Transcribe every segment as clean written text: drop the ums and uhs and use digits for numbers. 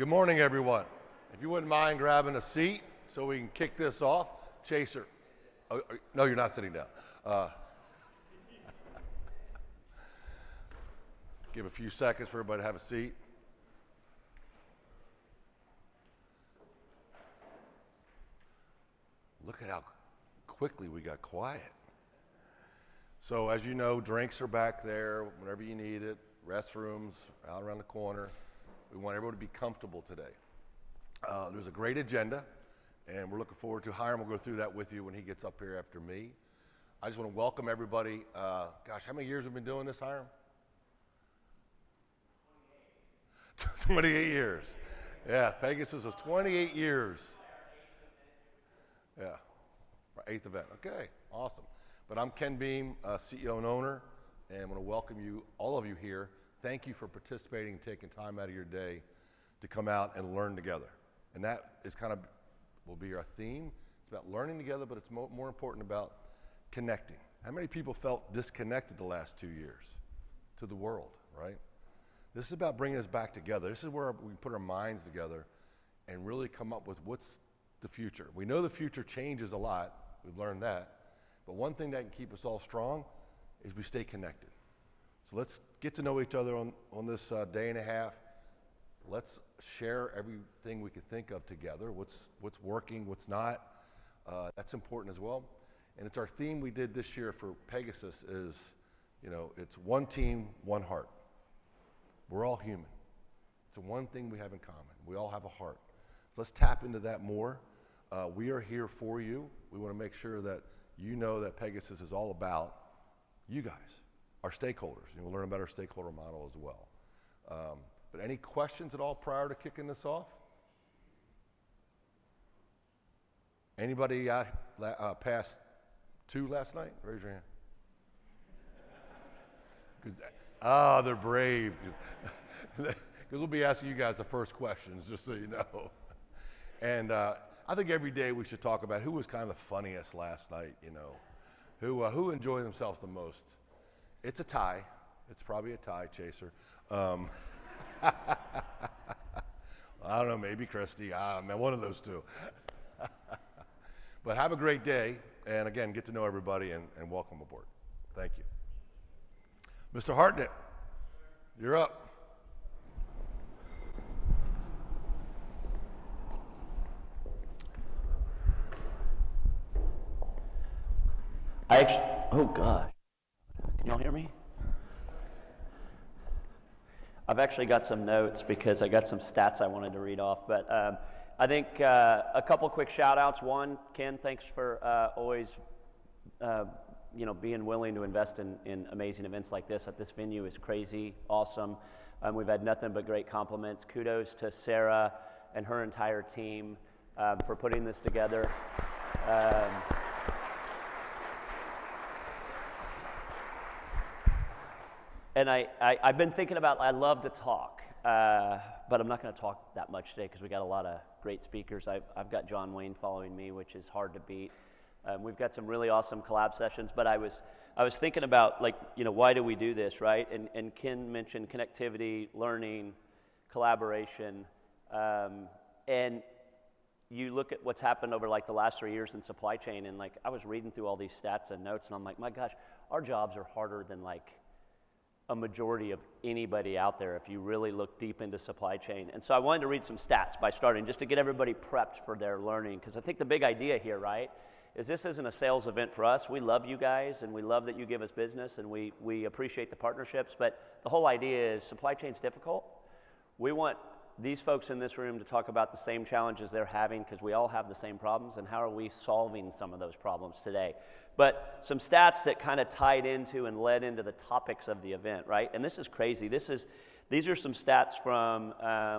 Good morning, everyone. If you wouldn't mind grabbing a seat so we can kick this off. Chaser. No, you're not sitting down. Give a few seconds for everybody to have a seat. Look at how quickly we got quiet. So as you know, drinks are back there whenever you need it. Restrooms out around the corner. We want everyone to be comfortable today. There's a great agenda, and we're looking forward to Hiram will go through that with you when he gets up here after me. I just want to welcome everybody. Gosh, how many years have we been doing this, Hiram? 28 years. Yeah, Pegasus was 28 years. Yeah, our 8th event. Okay, awesome. But I'm Ken Beam, CEO and owner, and I want to welcome you, all of you here. Thank you for participating and taking time out of your day to come out and learn together. And that is will be our theme. It's about learning together, but it's more important about connecting. How many people felt disconnected the last 2 years to the world, right? This is about bringing us back together. This is where we put our minds together and really come up with what's the future. We know the future changes a lot. We've learned that. But one thing that can keep us all strong is we stay connected. So let's get to know each other on this day and a half. Let's share everything we can think of together. What's working, what's not. That's important as well. And it's our theme we did this year for Pegasus is, it's one team, one heart. We're all human. It's the one thing we have in common. We all have a heart. So let's tap into that more. We are here for you. We want to make sure that you know that Pegasus is all about you guys, our stakeholders. We'll learn about our stakeholder model as well. But any questions at all prior to kicking this off? Anybody past 2 last night? Raise your hand. They're brave. Because we'll be asking you guys the first questions, just so you know. And I think every day we should talk about who was kind of the funniest last night, who enjoyed themselves the most. It's a tie. It's probably a tie, Chaser. I don't know, maybe Christy. One of those two. But have a great day, and again, get to know everybody and welcome aboard. Thank you. Mr. Hartnett, you're up. Oh gosh, can y'all hear me? I've actually got some notes because I got some stats I wanted to read off, but I think a couple quick shout outs. One, Ken, thanks for always being willing to invest in amazing events like this. This venue is crazy, awesome. We've had nothing but great compliments. Kudos to Sarah and her entire team for putting this together. And I've been thinking about, I love to talk, but I'm not going to talk that much today because we got a lot of great speakers. I've got John Wayne following me, which is hard to beat. We've got some really awesome collab sessions, but I was thinking about, why do we do this, right? And Ken mentioned connectivity, learning, collaboration, and you look at what's happened over the last 3 years in supply chain, and I was reading through all these stats and notes, and I'm like, my gosh, our jobs are harder than a majority of anybody out there if you really look deep into supply chain. And so I wanted to read some stats by starting just to get everybody prepped for their learning, because I think the big idea here, right, is this isn't a sales event for us. We love you guys, and we love that you give us business, and we appreciate the partnerships, but the whole idea is supply chain's difficult. We want these folks in this room to talk about the same challenges they're having, because we all have the same problems, and how are we solving some of those problems today. But some stats that kind of tied into and led into the topics of the event, right? And this is crazy. These are some stats from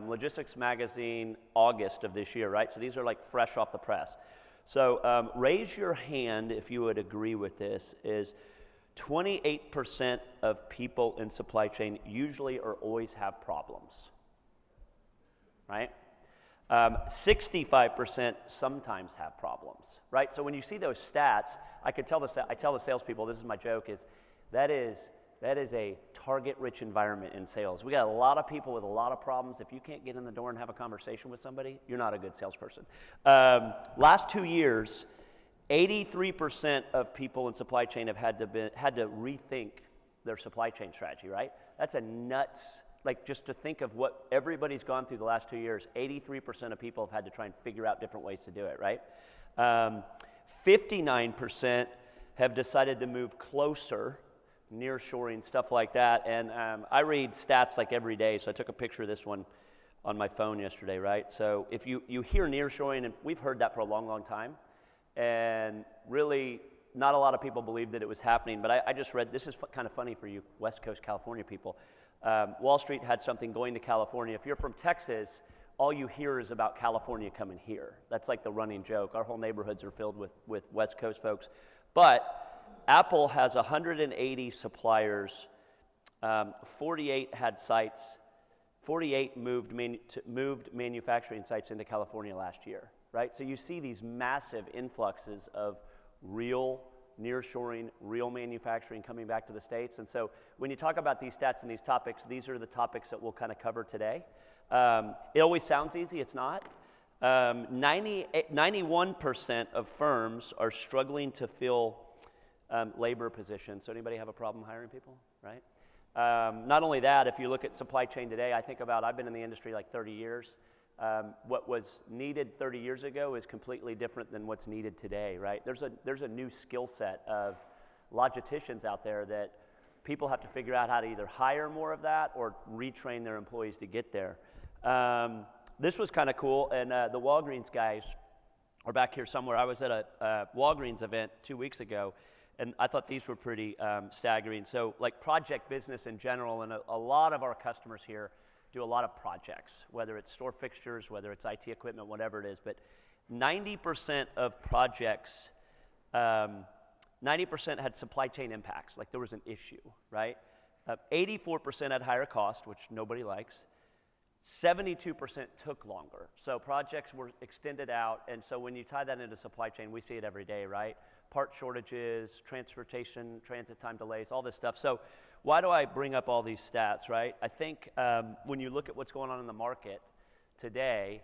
Logistics Magazine, August of this year, right? So these are fresh off the press. So raise your hand if you would agree with this, is 28% of people in supply chain usually or always have problems, right? 65% sometimes have problems, right? So when you see those stats, I tell the salespeople, this is my joke, is that is a target-rich environment in sales. We got a lot of people with a lot of problems. If you can't get in the door and have a conversation with somebody, you're not a good salesperson. Last 2 years, 83% of people in supply chain have had to rethink their supply chain strategy, right? That's a nuts, like just to think of what everybody's gone through the last 2 years, 83% of people have had to try and figure out different ways to do it, right? 59% have decided to move closer, nearshoring, stuff like that. And I read stats like every day, so I took a picture of this one on my phone yesterday, right? So if you hear nearshoring, and we've heard that for a long, long time, and really not a lot of people believed that it was happening, but I just read, this is kind of funny for you West Coast California people. Wall Street had something going to California. If you're from Texas, all you hear is about California coming here. That's like the running joke. Our whole neighborhoods are filled with West Coast folks. But Apple has 180 suppliers, 48 had sites, 48 moved manufacturing sites into California last year, right? So you see these massive influxes of real nearshoring, real manufacturing coming back to the States. And so when you talk about these stats and these topics, these are the topics that we'll kind of cover today. It always sounds easy, it's not. 91% of firms are struggling to fill labor positions. So anybody have a problem hiring people, right? Not only that, if you look at supply chain today, I've been in the industry like 30 years. What was needed 30 years ago is completely different than what's needed today, right? There's a new skill set of logisticians out there that people have to figure out how to either hire more of that or retrain their employees to get there. This was kind of cool, and the Walgreens guys are back here somewhere. I was at a Walgreens event 2 weeks ago, and I thought these were pretty staggering. So like project business in general, and a lot of our customers here do a lot of projects, whether it's store fixtures, whether it's IT equipment, whatever it is. But 90% of projects, 90% had supply chain impacts, like there was an issue, right? 84% had higher cost, which nobody likes. 72% took longer. So projects were extended out, and so when you tie that into supply chain, we see it every day, right? Part shortages, transportation, transit time delays, all this stuff. So why do I bring up all these stats, right? I think when you look at what's going on in the market today,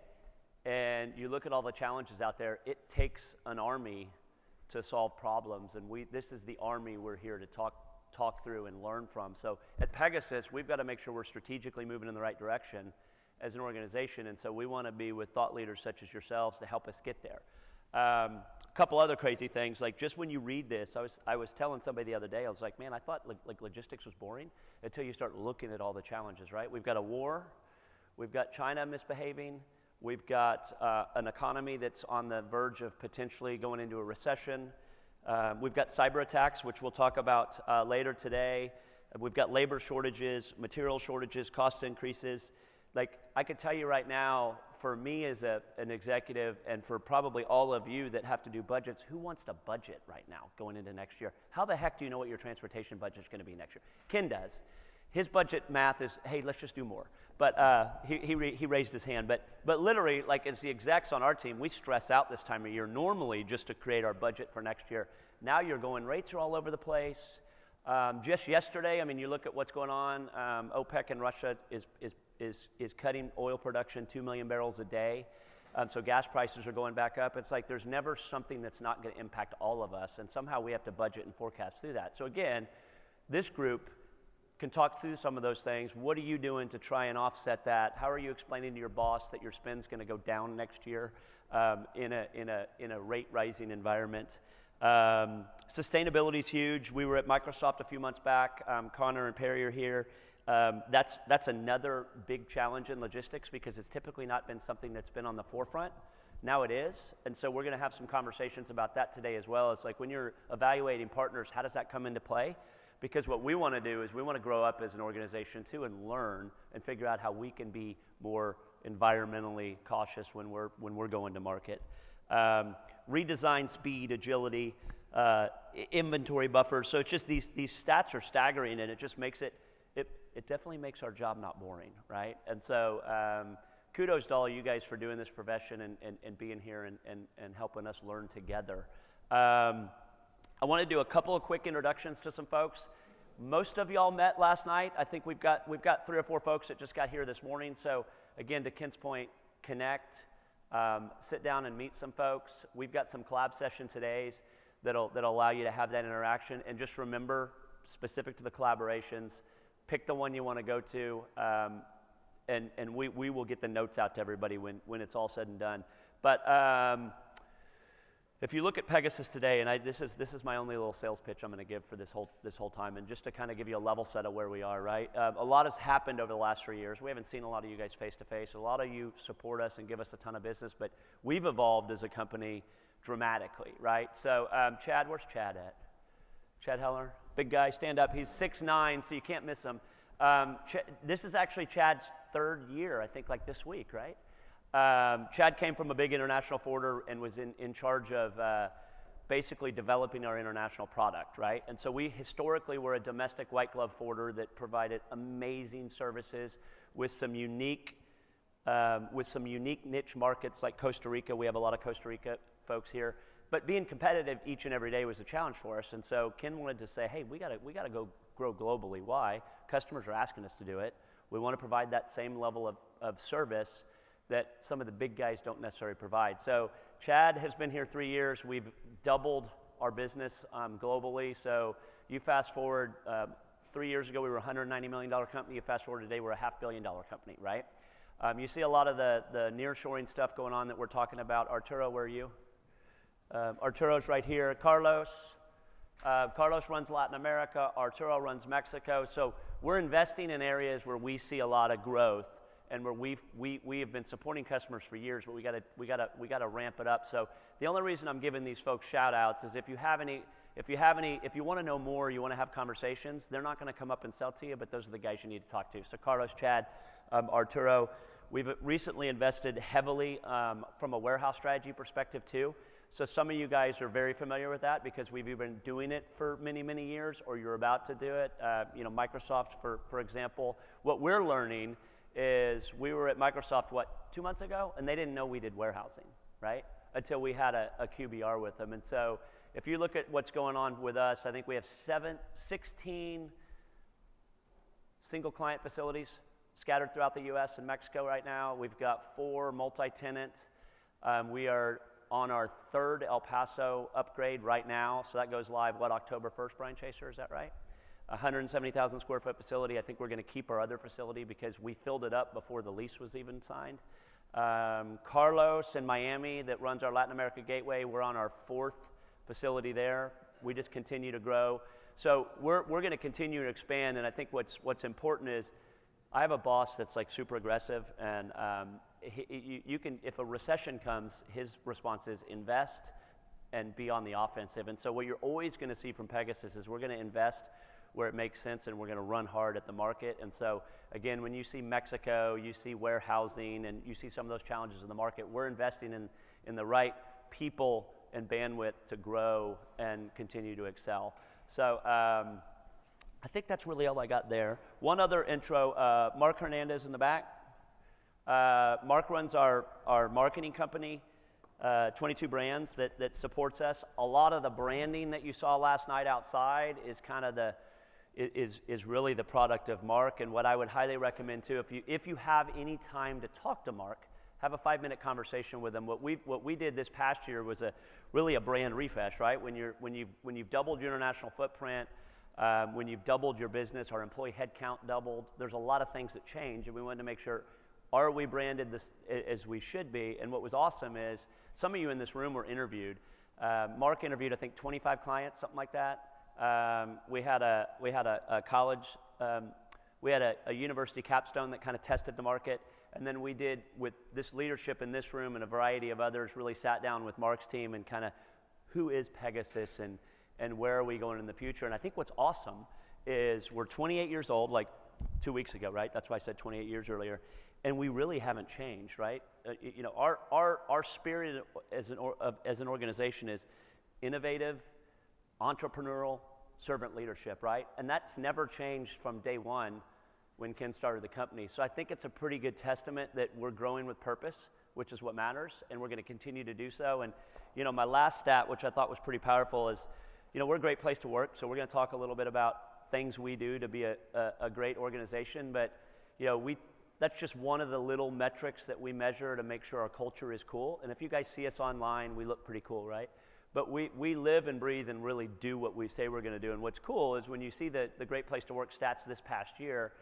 and you look at all the challenges out there, it takes an army to solve problems, and this is the army we're here to talk through and learn from. So at Pegasus, we've got to make sure we're strategically moving in the right direction as an organization, and so we want to be with thought leaders such as yourselves to help us get there. A couple other crazy things, like just when you read this, I was telling somebody the other day, I was like, man, I thought like logistics was boring until you start looking at all the challenges, right? We've got a war, we've got China misbehaving, we've got an economy that's on the verge of potentially going into a recession. We've got cyber attacks, which we'll talk about later today. We've got labor shortages, material shortages, cost increases. Like, I could tell you right now, for me as an executive, and for probably all of you that have to do budgets, who wants to budget right now going into next year? How the heck do you know what your transportation budget is going to be next year? Ken does. His budget math is, hey, let's just do more. But he raised his hand. But literally, like as the execs on our team, we stress out this time of year normally just to create our budget for next year. Now you're going, rates are all over the place. Just yesterday, I mean, you look at what's going on. OPEC in Russia is cutting oil production 2 million barrels a day. So gas prices are going back up. It's like there's never something that's not going to impact all of us, and somehow we have to budget and forecast through that. So again, this group can talk through some of those things. What are you doing to try and offset that? How are you explaining to your boss that your spend's going to go down next year in a rate rising environment? Sustainability is huge. We were at Microsoft a few months back. Connor and Perry are here. That's another big challenge in logistics because it's typically not been something that's been on the forefront. Now it is, and so we're going to have some conversations about that today as well. It's like when you're evaluating partners, how does that come into play? Because what we want to do is we want to grow up as an organization too and learn and figure out how we can be more environmentally cautious when we're going to market. Redesign, speed, agility, inventory buffers. So it's just these stats are staggering, and it just makes it definitely makes our job not boring, right? And so kudos to all you guys for doing this profession and being here and helping us learn together. I want to do a couple of quick introductions to some folks. most of y'all met last night. I think we've got 3 or 4 folks that just got here this morning. So again, to Ken's point, connect, sit down and meet some folks. We've got some collab session today that'll allow you to have that interaction. And just remember, specific to the collaborations, pick the one you want to go to, and we will get the notes out to everybody when it's all said and done. But if you look at Pegasus today, and this is my only little sales pitch I'm going to give for this whole time, and just to kind of give you a level set of where we are, right? A lot has happened over the last 3 years. We haven't seen a lot of you guys face to face. A lot of you support us and give us a ton of business, but we've evolved as a company dramatically, right? So Chad, where's Chad at? Chad Heller, big guy, stand up. He's 6'9", so you can't miss him. This is actually Chad's 3rd year, I think, like this week, right? Chad came from a big international forwarder and was in charge of basically developing our international product, right? And so we historically were a domestic white glove forwarder that provided amazing services with some unique niche markets like Costa Rica. We have a lot of Costa Rica folks here, but being competitive each and every day was a challenge for us. And so Ken wanted to say, hey, we gotta go grow globally. Why? Customers are asking us to do it. We want to provide that same level of service that some of the big guys don't necessarily provide. So Chad has been here 3 years. We've doubled our business globally. So you fast forward, 3 years ago we were a $190 million company. You fast forward today, we're a $500 million company, right? You see a lot of the nearshoring stuff going on that we're talking about. Arturo, where are you? Arturo's right here. Carlos runs Latin America. Arturo runs Mexico. So we're investing in areas where we see a lot of growth, and where we have been supporting customers for years, but we gotta ramp it up. So the only reason I'm giving these folks shout outs is if you want to know more, you want to have conversations, they're not going to come up and sell to you, but those are the guys you need to talk to. So Carlos, Chad, Arturo, we've recently invested heavily from a warehouse strategy perspective too. So some of you guys are very familiar with that because we've been doing it for many, many years, or you're about to do it. Microsoft, for example, what we're learning is we were at Microsoft, 2 months ago, and they didn't know we did warehousing, right? Until we had a QBR with them. And so if you look at what's going on with us, I think we have 16 single client facilities scattered throughout the US and Mexico right now. We've got 4 multi-tenant. We are on our 3rd El Paso upgrade right now. So that goes live, October 1st, Brian Chaser, is that right? 170,000 square foot facility. I think we're going to keep our other facility because we filled it up before the lease was even signed. Carlos in Miami that runs our Latin America gateway, we're on our 4th facility there. We just continue to grow. So we're going to continue to expand, and I think what's important is I have a boss that's like super aggressive, and you can, if a recession comes, his response is invest and be on the offensive. And so what you're always going to see from Pegasus is we're going to invest where it makes sense, and we're going to run hard at the market. And so, again, when you see Mexico, you see warehousing, and you see some of those challenges in the market, we're investing in the right people and bandwidth to grow and continue to excel. So I think that's really all I got there. One other intro, Mark Hernandez in the back. Mark runs our marketing company, 22 Brands, that supports us. A lot of the branding that you saw last night outside is kind of is really the product of Mark. And what I would highly recommend too, if you have any time to talk to Mark, have a 5-minute conversation with him. What we did this past year was really a brand refresh, right? When you've doubled your international footprint, when you've doubled your business, our employee headcount doubled. There's a lot of things that change, and we wanted to make sure, are we branded this as we should be? And what was awesome is some of you in this room were interviewed. Mark interviewed, I think, 25 clients, something like that. We had a college, we had a university capstone that kind of tested the market, and then we did, with this leadership in this room and a variety of others, really sat down with Mark's team and kind of, who is Pegasus and where are we going in the future? And I think what's awesome is we're 28 years old, like 2 weeks ago, right? That's why I said 28 years earlier. And we really haven't changed, right? Our spirit as an organization is innovative, entrepreneurial, servant leadership, right? And that's never changed from day one when Ken started the company. So I think it's a pretty good testament that we're growing with purpose, which is what matters, and we're going to continue to do so. And my last stat, which I thought was pretty powerful, is we're a great place to work. So we're going to talk a little bit about things we do to be a great organization, but that's just one of the little metrics that we measure to make sure our culture is cool. And if you guys see us online, we look pretty cool, right? But we live and breathe and really do what we say we're going to do. And what's cool is when you see the Great Place to Work stats this past year,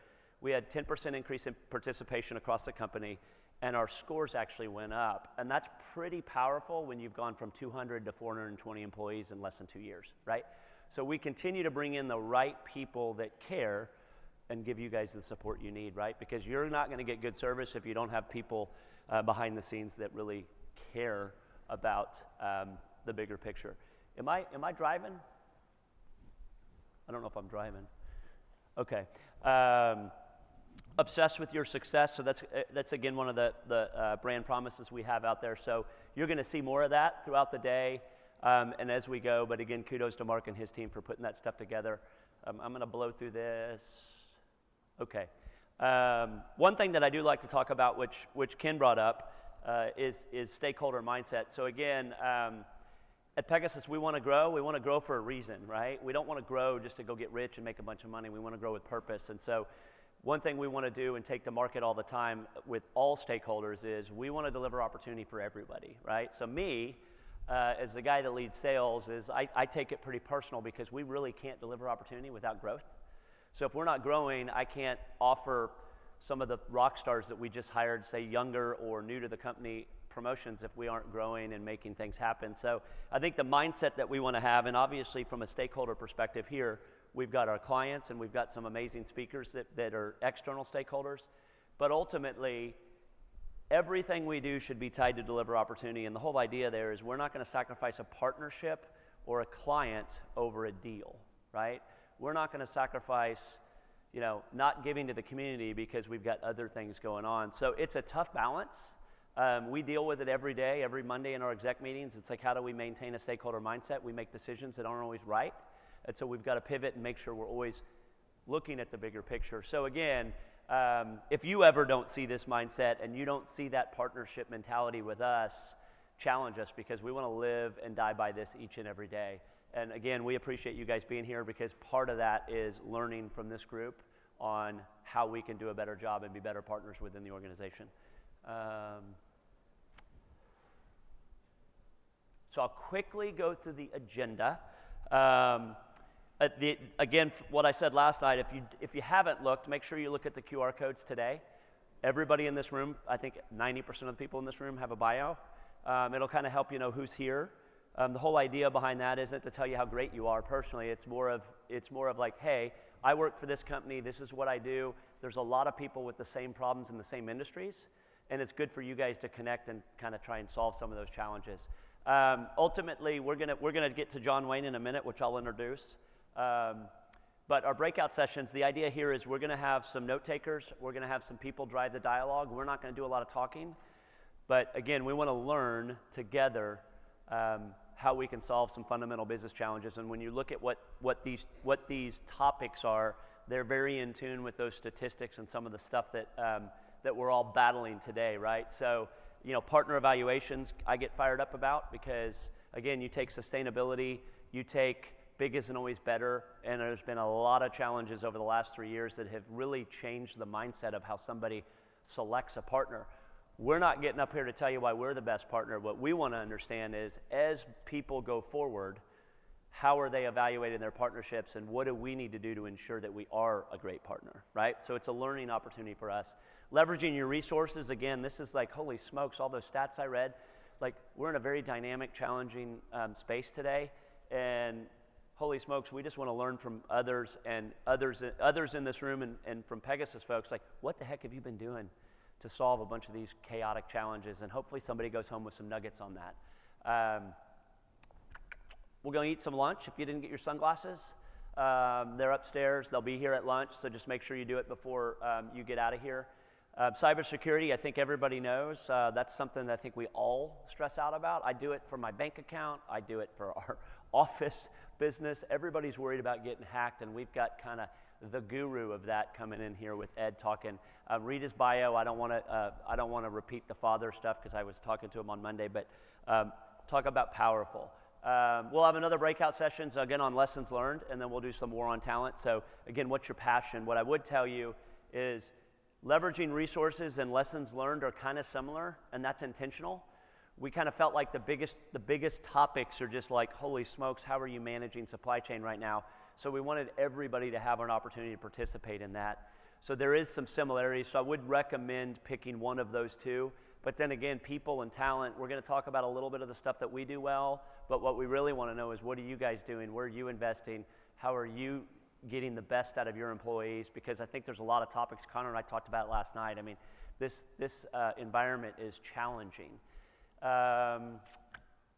we had 10% increase in participation across the company, and our scores actually went up. And that's pretty powerful when you've gone from 200 to 420 employees in less than 2 years, right? So we continue to bring in the right people that care and give you guys the support you need, right? Because you're not going to get good service if you don't have people behind the scenes that really care about the bigger picture. Am I driving? I don't know if I'm driving. Okay. Obsessed with your success. So that's again one of the brand promises we have out there. So you're going to see more of that throughout the day and as we go. But again, kudos to Mark and his team for putting that stuff together. I'm going to blow through this. Okay. One thing that I do like to talk about, which Ken brought up, is stakeholder mindset. So again, at Pegasus, we want to grow. We want to grow for a reason, right? We don't want to grow just to go get rich and make a bunch of money. We want to grow with purpose. And so one thing we want to do and take to market all the time with all stakeholders is we want to deliver opportunity for everybody, right? So me, as the guy that leads sales, I take it pretty personal because we really can't deliver opportunity without growth. So if we're not growing, I can't offer some of the rock stars that we just hired, say younger or new to the company, promotions if we aren't growing and making things happen. So I think the mindset that we want to have, and obviously from a stakeholder perspective here, we've got our clients and we've got some amazing speakers that are external stakeholders, but ultimately everything we do should be tied to deliver opportunity. And the whole idea there is we're not going to sacrifice a partnership or a client over a deal, right? We're not going to sacrifice, not giving to the community because we've got other things going on. So it's a tough balance. We deal with it every day, every Monday in our exec meetings. It's like, how do we maintain a stakeholder mindset? We make decisions that aren't always right. And so we've got to pivot and make sure we're always looking at the bigger picture. So again, if you ever don't see this mindset and you don't see that partnership mentality with us, challenge us because we want to live and die by this each and every day. And again, we appreciate you guys being here because part of that is learning from this group on how we can do a better job and be better partners within the organization. So I'll quickly go through the agenda. Again, what I said last night, if you haven't looked, make sure you look at the QR codes today. Everybody in this room, I think 90% of the people in this room have a bio. It'll kind of help you know who's here. The whole idea behind that isn't to tell you how great you are personally. It's more of like, hey, I work for this company. This is what I do. There's a lot of people with the same problems in the same industries, and it's good for you guys to connect and kind of try and solve some of those challenges. Ultimately, we're gonna get to John Wayne in a minute, which I'll introduce. But our breakout sessions, the idea here is we're gonna have some note takers. We're gonna have some people drive the dialogue. We're not gonna do a lot of talking, but again, we want to learn together how we can solve some fundamental business challenges. And when you look at what these topics are, they're very in tune with those statistics and some of the stuff that we're all battling today, right? So, partner evaluations I get fired up about because, again, you take sustainability, you take big isn't always better, and there's been a lot of challenges over the last 3 years that have really changed the mindset of how somebody selects a partner. We're not getting up here to tell you why we're the best partner. What we want to understand is, as people go forward, how are they evaluating their partnerships, and what do we need to do to ensure that we are a great partner, right? So it's a learning opportunity for us. Leveraging your resources, again, this is like, holy smokes, all those stats I read. Like, we're in a very dynamic, challenging space today, and holy smokes, we just want to learn from others and others in this room and from Pegasus folks, like, what the heck have you been doing to solve a bunch of these chaotic challenges? And hopefully somebody goes home with some nuggets on that. We're going to eat some lunch. If you didn't get your sunglasses, they're upstairs. They'll be here at lunch, so just make sure you do it before you get out of here. Cybersecurity, I think everybody knows. That's something that I think we all stress out about. I do it for my bank account. I do it for our office business. Everybody's worried about getting hacked, and we've got kind of the guru of that coming in here with Ed talking. Read his bio. I don't want to repeat the father stuff because I was talking to him on Monday, but talk about powerful. We'll have another breakout sessions, again, on lessons learned, and then we'll do some more on talent. So, again, what's your passion? What I would tell you is leveraging resources and lessons learned are kind of similar, and that's intentional. We kind of felt like the biggest topics are just like, holy smokes, how are you managing supply chain right now? So we wanted everybody to have an opportunity to participate in that. So there is some similarities, so I would recommend picking one of those two. But then again, people and talent, we're going to talk about a little bit of the stuff that we do well, but what we really want to know is, what are you guys doing? Where are you investing? How are you getting the best out of your employees? Because I think there's a lot of topics. Connor and I talked about it last night. I mean, this environment is challenging.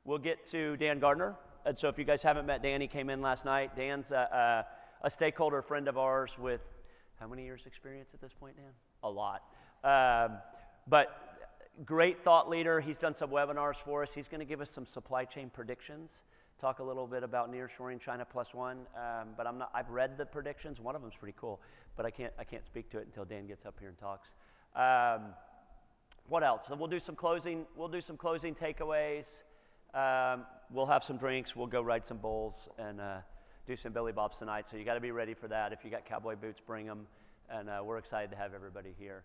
We'll get to Dan Gardner. And so if you guys haven't met Dan, he came in last night. Dan's a stakeholder friend of ours with how many years experience at this point, Dan? A lot. But great thought leader. He's done some webinars for us. He's going to give us some supply chain predictions, talk a little bit about nearshoring China plus one. But I've read the predictions. One of them's pretty cool, but I can't speak to it until Dan gets up here and talks. What else? So we'll do some closing takeaways. We'll have some drinks. We'll go ride some bulls and do some Billy Bobs tonight. So you got to be ready for that. If you got cowboy boots, bring them. And we're excited to have everybody here.